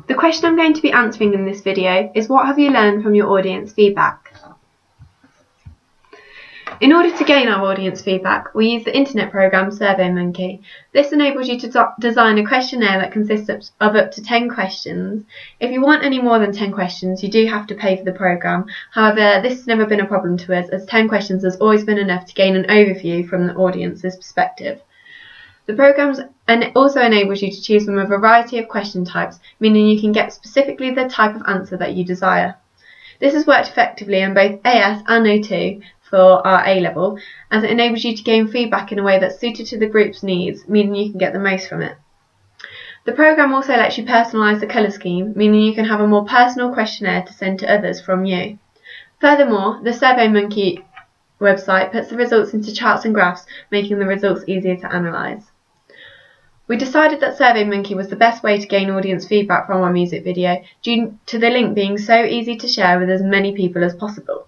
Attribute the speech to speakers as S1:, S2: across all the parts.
S1: The question I'm going to be answering in this video is, what have you learned from your audience feedback? In order to gain our audience feedback, we use the internet program SurveyMonkey. This enables you to design a questionnaire that consists of up to 10 questions. If you want any more than 10 questions, you do have to pay for the program. However, this has never been a problem to us, as 10 questions has always been enough to gain an overview from the audience's perspective. The program also enables you to choose from a variety of question types, meaning you can get specifically the type of answer that you desire. This has worked effectively in both AS and O2 for our A-level, as it enables you to gain feedback in a way that's suited to the group's needs, meaning you can get the most from it. The program also lets you personalise the colour scheme, meaning you can have a more personal questionnaire to send to others from you. Furthermore, the SurveyMonkey website puts the results into charts and graphs, making the results easier to analyse. We decided that SurveyMonkey was the best way to gain audience feedback from our music video, due to the link being so easy to share with as many people as possible.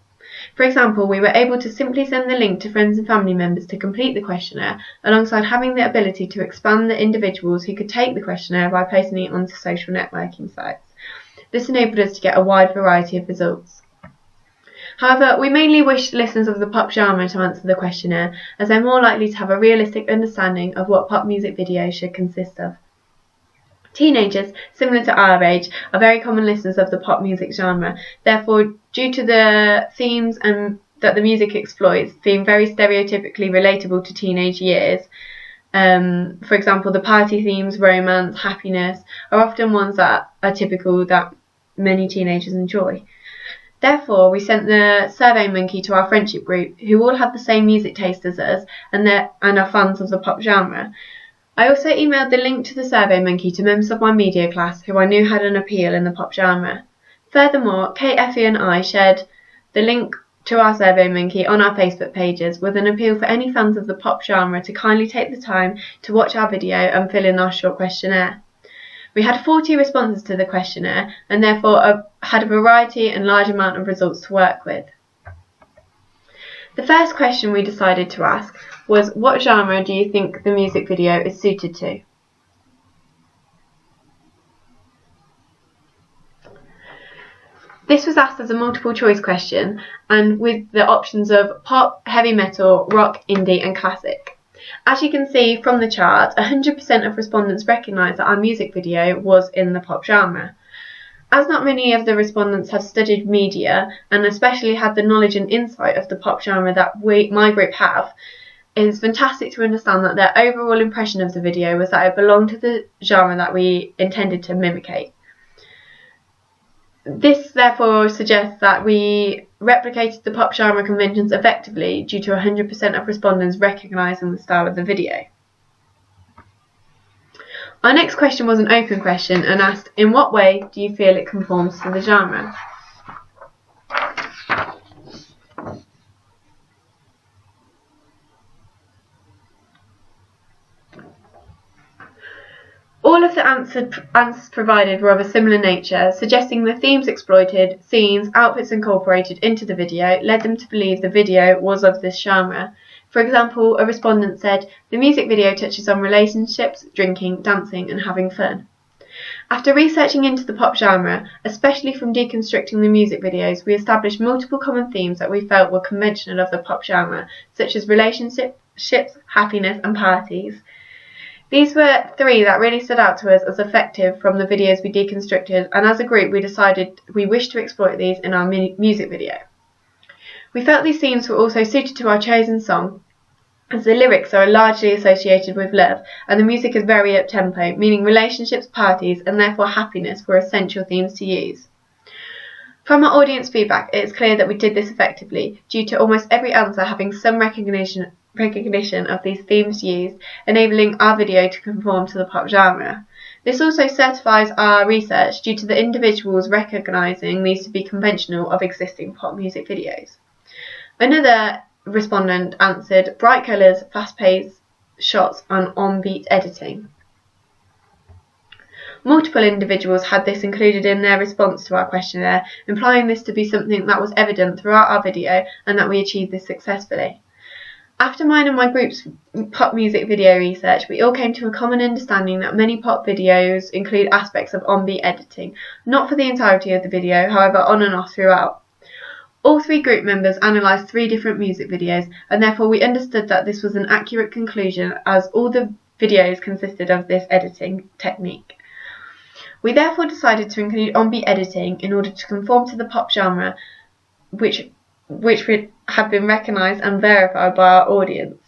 S1: For example, we were able to simply send the link to friends and family members to complete the questionnaire, alongside having the ability to expand the individuals who could take the questionnaire by posting it onto social networking sites. This enabled us to get a wide variety of results. However, we mainly wish listeners of the pop genre to answer the questionnaire, as they're more likely to have a realistic understanding of what pop music videos should consist of. Teenagers, similar to our age, are very common listeners of the pop music genre. Therefore, due to the themes that the music exploits being very stereotypically relatable to teenage years, for example, the party themes, romance, happiness, are often ones that are typical that many teenagers enjoy. Therefore, we sent the SurveyMonkey to our friendship group, who all have the same music taste as us and are fans of the pop genre. I also emailed the link to the SurveyMonkey to members of my media class who I knew had an appeal in the pop genre. Furthermore, Kate, Effie and I shared the link to our SurveyMonkey on our Facebook pages with an appeal for any fans of the pop genre to kindly take the time to watch our video and fill in our short questionnaire. We had 40 responses to the questionnaire and therefore had a variety and large amount of results to work with. The first question we decided to ask was, what genre do you think the music video is suited to? This was asked as a multiple choice question, and with the options of pop, heavy metal, rock, indie and classic. As you can see from the chart, 100% of respondents recognised that our music video was in the pop genre. As not many of the respondents have studied media, and especially had the knowledge and insight of the pop genre that my group have, it is fantastic to understand that their overall impression of the video was that it belonged to the genre that we intended to mimicate. This therefore suggests that we replicated the pop genre conventions effectively, due to 100% of respondents recognising the style of the video. Our next question was an open question and asked, in what way do you feel it conforms to the genre? All of the answers provided were of a similar nature, suggesting the themes exploited, scenes, outfits incorporated into the video led them to believe the video was of this genre. For example, a respondent said, the music video touches on relationships, drinking, dancing and having fun. After researching into the pop genre, especially from deconstructing the music videos, we established multiple common themes that we felt were conventional of the pop genre, such as relationships, happiness and parties. These were three that really stood out to us as effective from the videos we deconstructed, and as a group we decided we wished to exploit these in our music video. We felt these themes were also suited to our chosen song, as the lyrics are largely associated with love and the music is very up-tempo, meaning relationships, parties and therefore happiness were essential themes to use. From our audience feedback, it is clear that we did this effectively, due to almost every answer having some recognition of these themes used, enabling our video to conform to the pop genre. This also certifies our research, due to the individuals recognising these to be conventional of existing pop music videos. Another respondent answered bright colours, fast-paced shots and on-beat editing. Multiple individuals had this included in their response to our questionnaire, implying this to be something that was evident throughout our video and that we achieved this successfully. After mine and my group's pop music video research, we all came to a common understanding that many pop videos include aspects of on-beat editing, not for the entirety of the video, however on and off throughout. All 3 group members analysed 3 different music videos, and therefore we understood that this was an accurate conclusion as all the videos consisted of this editing technique. We therefore decided to include on-beat editing in order to conform to the pop genre, which have been recognised and verified by our audience.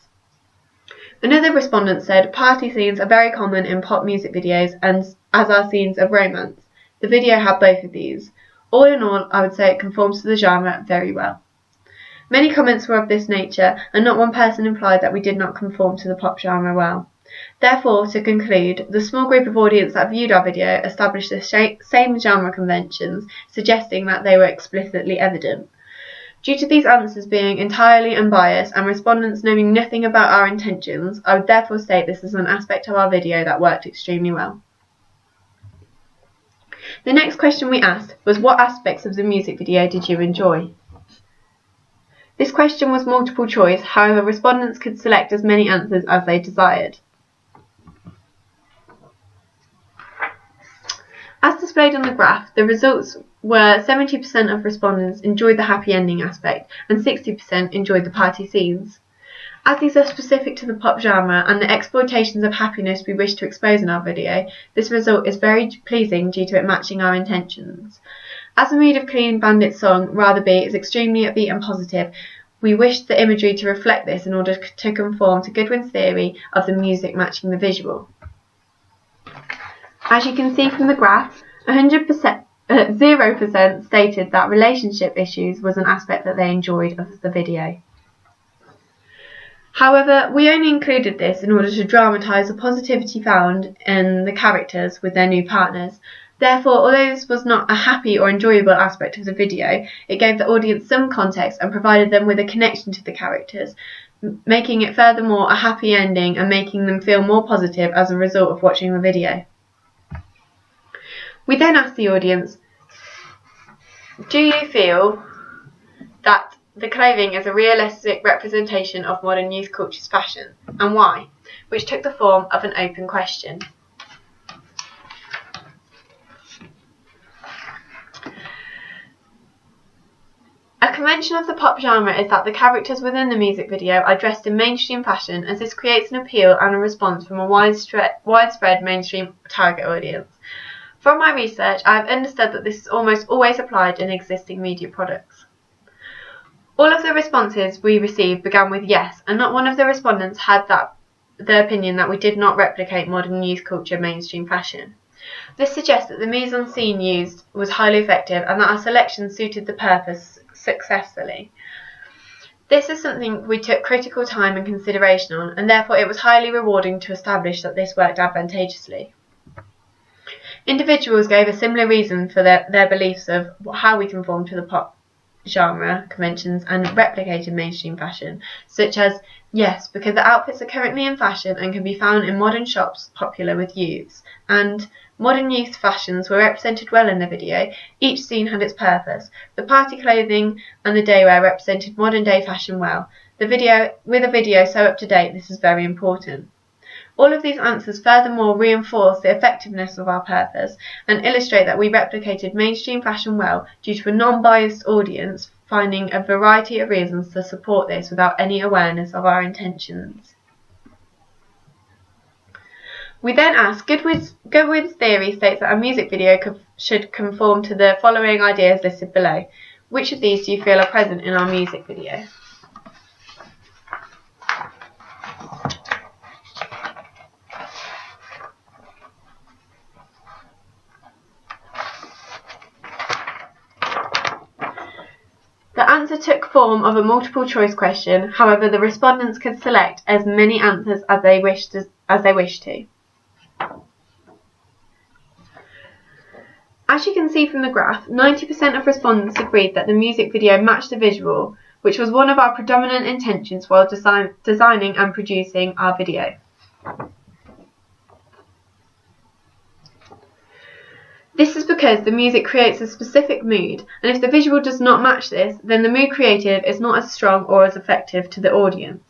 S1: Another respondent said, party scenes are very common in pop music videos, and as are scenes of romance. The video had both of these. All in all, I would say it conforms to the genre very well. Many comments were of this nature, and not one person implied that we did not conform to the pop genre well. Therefore, to conclude, the small group of audience that viewed our video established the same genre conventions, suggesting that they were explicitly evident. Due to these answers being entirely unbiased and respondents knowing nothing about our intentions, I would therefore state this is an aspect of our video that worked extremely well. The next question we asked was, what aspects of the music video did you enjoy? This question was multiple choice, however respondents could select as many answers as they desired. As displayed on the graph, the results were 70% of respondents enjoyed the happy ending aspect and 60% enjoyed the party scenes. As these are specific to the pop genre and the exploitations of happiness we wish to expose in our video, this result is very pleasing due to it matching our intentions. As the mood of Clean Bandit's song, Rather Be, is extremely upbeat and positive, we wish the imagery to reflect this in order to conform to Goodwin's theory of the music matching the visual. As you can see from the graph, 0% stated that relationship issues was an aspect that they enjoyed of the video. However, we only included this in order to dramatise the positivity found in the characters with their new partners. Therefore, although this was not a happy or enjoyable aspect of the video, it gave the audience some context and provided them with a connection to the characters, making it furthermore a happy ending and making them feel more positive as a result of watching the video. We then asked the audience, do you feel that the clothing is a realistic representation of modern youth culture's fashion, and why? Which took the form of an open question. A convention of the pop genre is that the characters within the music video are dressed in mainstream fashion, as this creates an appeal and a response from a widespread mainstream target audience. From my research, I have understood that this is almost always applied in existing media products. All of the responses we received began with yes, and not one of the respondents had the opinion that we did not replicate modern youth culture mainstream fashion. This suggests that the mise-en-scene used was highly effective and that our selection suited the purpose successfully. This is something we took critical time and consideration on, and therefore it was highly rewarding to establish that this worked advantageously. Individuals gave a similar reason for their beliefs of how we conform to the pop genre conventions and replicated mainstream fashion, such as, yes, because the outfits are currently in fashion and can be found in modern shops popular with youths, and modern youth fashions were represented well in the video. Each scene had its purpose. The party clothing and the daywear represented modern day fashion well. With a video so up to date, this is very important. All of these answers furthermore reinforce the effectiveness of our purpose and illustrate that we replicated mainstream fashion well due to a non-biased audience finding a variety of reasons to support this without any awareness of our intentions. We then asked, Goodwin's theory states that a music video should conform to the following ideas listed below. Which of these do you feel are present in our music video? The answer took form of a multiple choice question, however the respondents could select as many answers as they wished to. As you can see from the graph, 90% of respondents agreed that the music video matched the visual, which was one of our predominant intentions while designing and producing our video. This is because the music creates a specific mood, and if the visual does not match this, then the mood created is not as strong or as effective to the audience.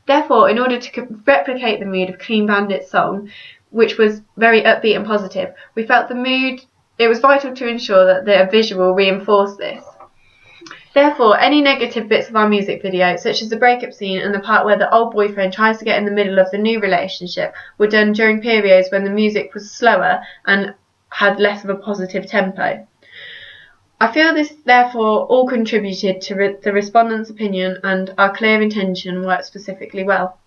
S1: Therefore, in order to replicate the mood of Clean Bandit's song, which was very upbeat and positive, we felt it was vital to ensure that the visual reinforced this. Therefore, any negative bits of our music video, such as the breakup scene and the part where the old boyfriend tries to get in the middle of the new relationship, were done during periods when the music was slower and had less of a positive tempo. I feel this therefore all contributed to the respondents' opinion, and our clear intention worked specifically well.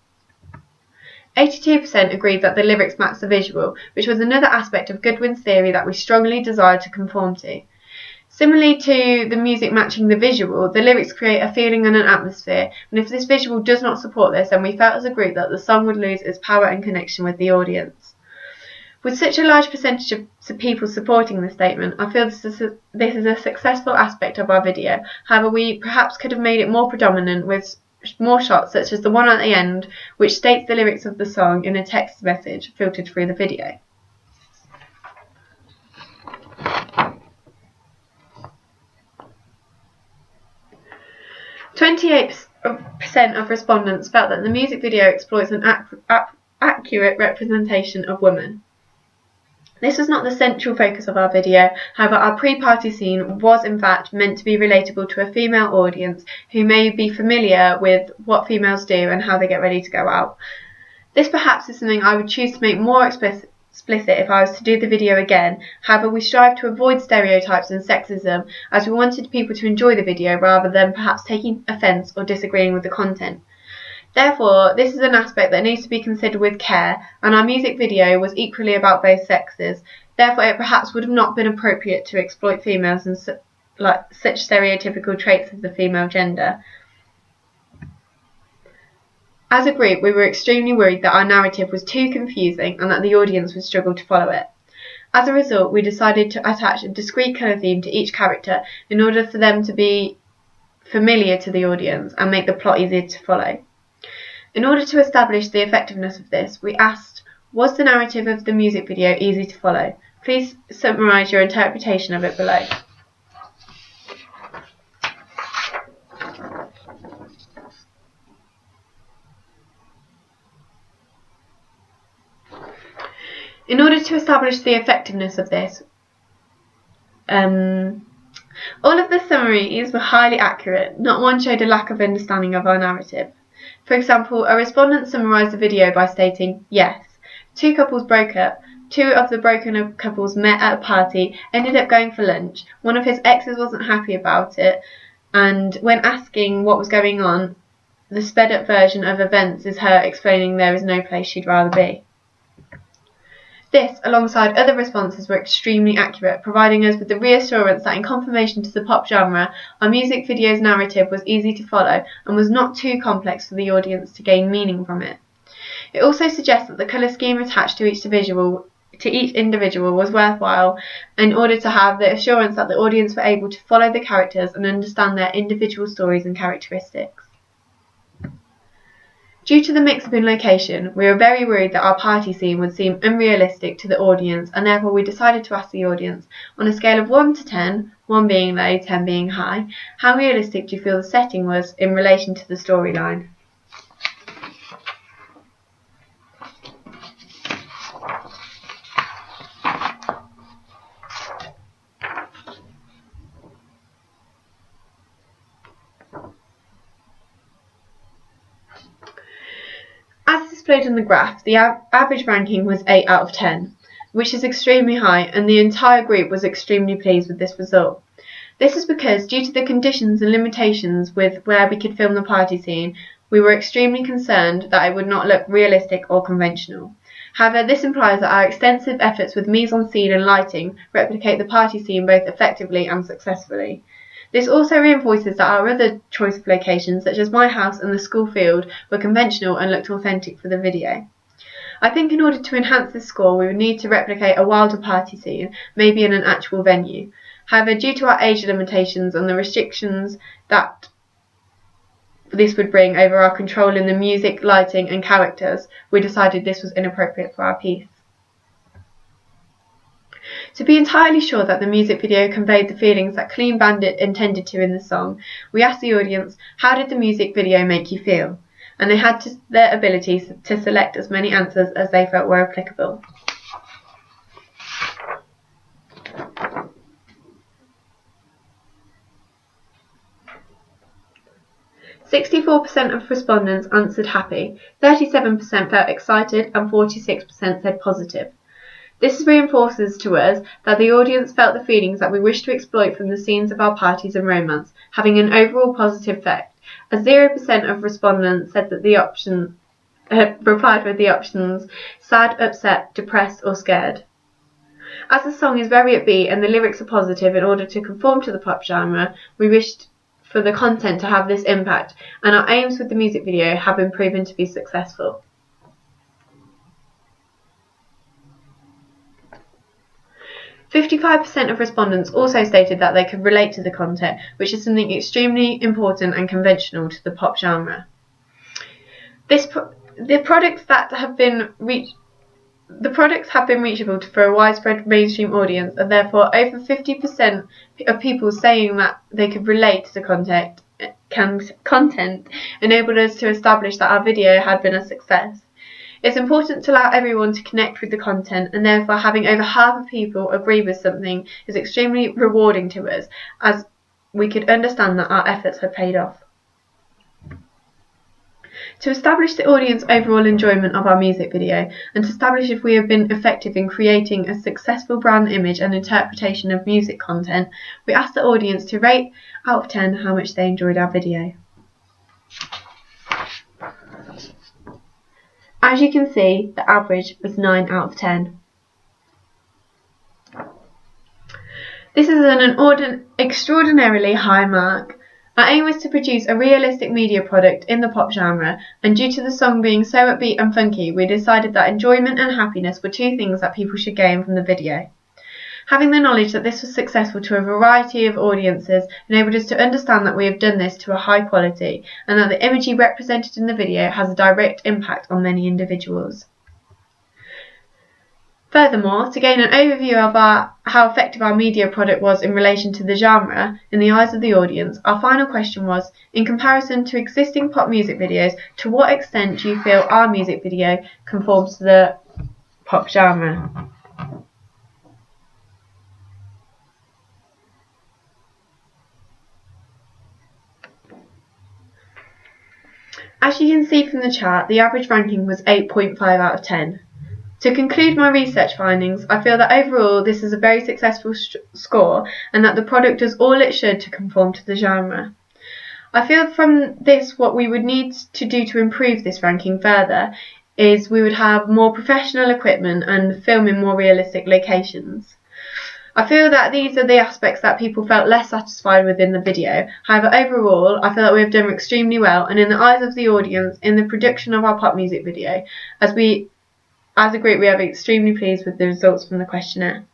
S1: 82% agreed that the lyrics matched the visual, which was another aspect of Goodwin's theory that we strongly desired to conform to. Similarly to the music matching the visual, the lyrics create a feeling and an atmosphere, and if this visual does not support this, then we felt as a group that the song would lose its power and connection with the audience. With such a large percentage of people supporting this statement, I feel this is a successful aspect of our video. However, we perhaps could have made it more predominant with more shots, such as the one at the end, which states the lyrics of the song in a text message filtered through the video. "28% of respondents felt that the music video exploits an accurate representation of women. This was not the central focus of our video, however our pre-party scene was in fact meant to be relatable to a female audience who may be familiar with what females do and how they get ready to go out. This perhaps is something I would choose to make more explicit if I was to do the video again. However, we strive to avoid stereotypes and sexism, as we wanted people to enjoy the video rather than perhaps taking offence or disagreeing with the content. Therefore, this is an aspect that needs to be considered with care, and our music video was equally about both sexes. Therefore, it perhaps would have not been appropriate to exploit females and such stereotypical traits of the female gender. As a group, we were extremely worried that our narrative was too confusing and that the audience would struggle to follow it. As a result, we decided to attach a discrete colour theme to each character in order for them to be familiar to the audience and make the plot easier to follow. In order to establish the effectiveness of this, we asked, was the narrative of the music video easy to follow? Please summarise your interpretation of it below. In order to establish the effectiveness of this, all of the summaries were highly accurate. Not one showed a lack of understanding of our narrative. For example, a respondent summarised the video by stating, yes, two couples broke up, two of the broken up couples met at a party, ended up going for lunch, one of his exes wasn't happy about it, and when asking what was going on, the sped up version of events is her explaining there is no place she'd rather be. This, alongside other responses, were extremely accurate, providing us with the reassurance that in confirmation to the pop genre, our music video's narrative was easy to follow and was not too complex for the audience to gain meaning from it. It also suggests that the colour scheme attached to each individual was worthwhile in order to have the assurance that the audience were able to follow the characters and understand their individual stories and characteristics. Due to the mix-up in location, we were very worried that our party scene would seem unrealistic to the audience, and therefore we decided to ask the audience, on a scale of 1 to 10, 1 being low, 10 being high, how realistic do you feel the setting was in relation to the storyline? As displayed on the graph, the average ranking was 8 out of 10, which is extremely high, and the entire group was extremely pleased with this result. This is because, due to the conditions and limitations with where we could film the party scene, we were extremely concerned that it would not look realistic or conventional. However, this implies that our extensive efforts with mise-en-scene and lighting replicate the party scene both effectively and successfully. This also reinforces that our other choice of locations, such as my house and the school field, were conventional and looked authentic for the video. I think in order to enhance this score, we would need to replicate a wilder party scene, maybe in an actual venue. However, due to our age limitations and the restrictions that this would bring over our control in the music, lighting and characters, we decided this was inappropriate for our piece. To be entirely sure that the music video conveyed the feelings that Clean Bandit intended to in the song, we asked the audience, how did the music video make you feel? and they had their abilities to select as many answers as they felt were applicable. "64% of respondents answered happy, 37% felt excited, and 46% said positive. This reinforces to us that the audience felt the feelings that we wish to exploit from the scenes of our parties and romance, having an overall positive effect, as 0% of respondents said that the option replied with the options sad, upset, depressed, or scared. As the song is very upbeat and the lyrics are positive in order to conform to the pop genre, we wished for the content to have this impact, and our aims with the music video have been proven to be successful." 55% of respondents also stated that they could relate to the content, which is something extremely important and conventional to the pop genre. The products have been reachable for a widespread mainstream audience, and therefore over 50% of people saying that they could relate to the content enabled us to establish that our video had been a success. It's important to allow everyone to connect with the content, and therefore having over half of people agree with something is extremely rewarding to us, as we could understand that our efforts had paid off. To establish the audience overall enjoyment of our music video, and to establish if we have been effective in creating a successful brand image and interpretation of music content, we asked the audience to rate out of 10 how much they enjoyed our video. As you can see, the average was 9 out of 10. This is an extraordinarily high mark. Our aim was to produce a realistic media product in the pop genre, and due to the song being so upbeat and funky, we decided that enjoyment and happiness were two things that people should gain from the video. Having the knowledge that this was successful to a variety of audiences enabled us to understand that we have done this to a high quality, and that the imagery represented in the video has a direct impact on many individuals. Furthermore, to gain an overview of how effective our media product was in relation to the genre in the eyes of the audience, our final question was, in comparison to existing pop music videos, to what extent do you feel our music video conforms to the pop genre? As you can see from the chart, the average ranking was 8.5 out of 10. To conclude my research findings, I feel that overall this is a very successful score, and that the product does all it should to conform to the genre. I feel from this what we would need to do to improve this ranking further is we would have more professional equipment and film in more realistic locations. I feel that these are the aspects that people felt less satisfied with in the video. However, overall, I feel that we have done extremely well, and in the eyes of the audience, in the production of our pop music video, as a group, we are extremely pleased with the results from the questionnaire.